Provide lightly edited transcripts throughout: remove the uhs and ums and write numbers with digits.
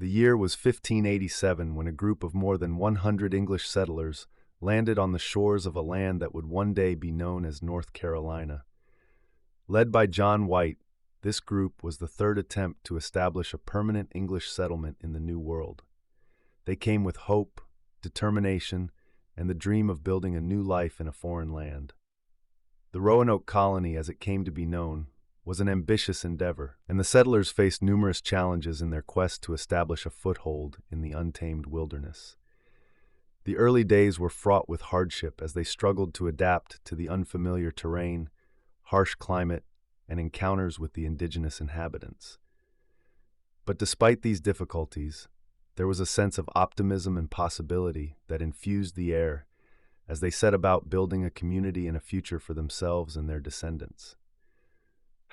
The year was 1587 when a group of more than 100 English settlers landed on the shores of a land that would one day be known as North Carolina. Led by John White, this group was the third attempt to establish a permanent English settlement in the New World. They came with hope, determination, and the dream of building a new life in a foreign land. The Roanoke colony, as it came to be known, was an ambitious endeavor, and the settlers faced numerous challenges in their quest to establish a foothold in the untamed wilderness. The early days were fraught with hardship as they struggled to adapt to the unfamiliar terrain, harsh climate, and encounters with the indigenous inhabitants. But despite these difficulties, there was a sense of optimism and possibility that infused the air as they set about building a community and a future for themselves and their descendants.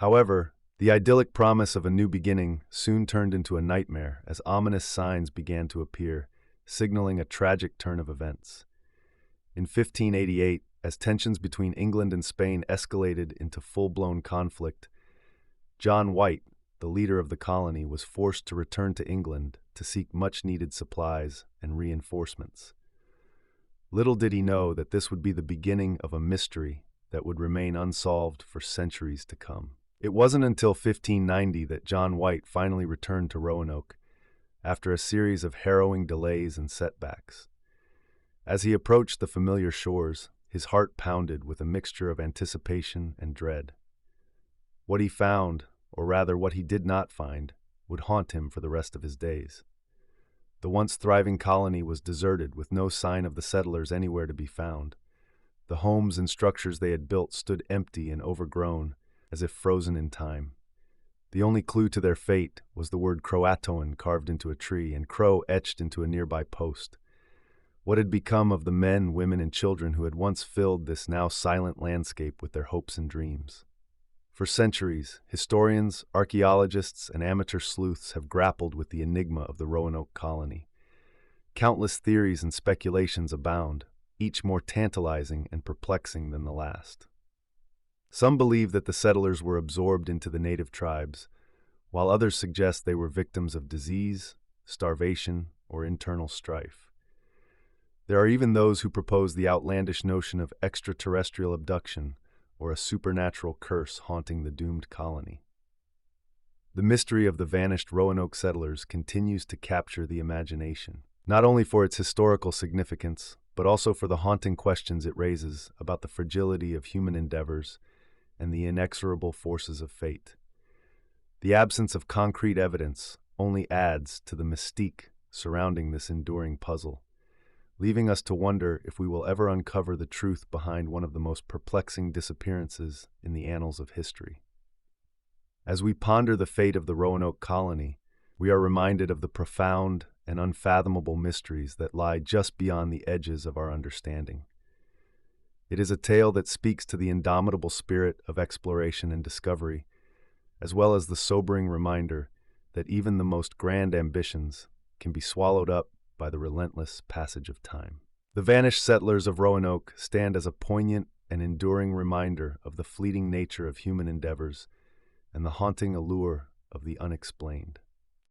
However, the idyllic promise of a new beginning soon turned into a nightmare as ominous signs began to appear, signaling a tragic turn of events. In 1588, as tensions between England and Spain escalated into full-blown conflict, John White, the leader of the colony, was forced to return to England to seek much-needed supplies and reinforcements. Little did he know that this would be the beginning of a mystery that would remain unsolved for centuries to come. It wasn't until 1590 that John White finally returned to Roanoke, after a series of harrowing delays and setbacks. As he approached the familiar shores, his heart pounded with a mixture of anticipation and dread. What he found, or rather what he did not find, would haunt him for the rest of his days. The once thriving colony was deserted with no sign of the settlers anywhere to be found. The homes and structures they had built stood empty and overgrown, as if frozen in time. The only clue to their fate was the word Croatoan carved into a tree and Crow etched into a nearby post. What had become of the men, women, and children who had once filled this now silent landscape with their hopes and dreams? For centuries, historians, archaeologists, and amateur sleuths have grappled with the enigma of the Roanoke colony. Countless theories and speculations abound, each more tantalizing and perplexing than the last. Some believe that the settlers were absorbed into the native tribes, while others suggest they were victims of disease, starvation, or internal strife. There are even those who propose the outlandish notion of extraterrestrial abduction or a supernatural curse haunting the doomed colony. The mystery of the vanished Roanoke settlers continues to capture the imagination, not only for its historical significance, but also for the haunting questions it raises about the fragility of human endeavors and the inexorable forces of fate. The absence of concrete evidence only adds to the mystique surrounding this enduring puzzle, leaving us to wonder if we will ever uncover the truth behind one of the most perplexing disappearances in the annals of history. As we ponder the fate of the Roanoke colony, we are reminded of the profound and unfathomable mysteries that lie just beyond the edges of our understanding. It is a tale that speaks to the indomitable spirit of exploration and discovery, as well as the sobering reminder that even the most grand ambitions can be swallowed up by the relentless passage of time. The vanished settlers of Roanoke stand as a poignant and enduring reminder of the fleeting nature of human endeavors and the haunting allure of the unexplained.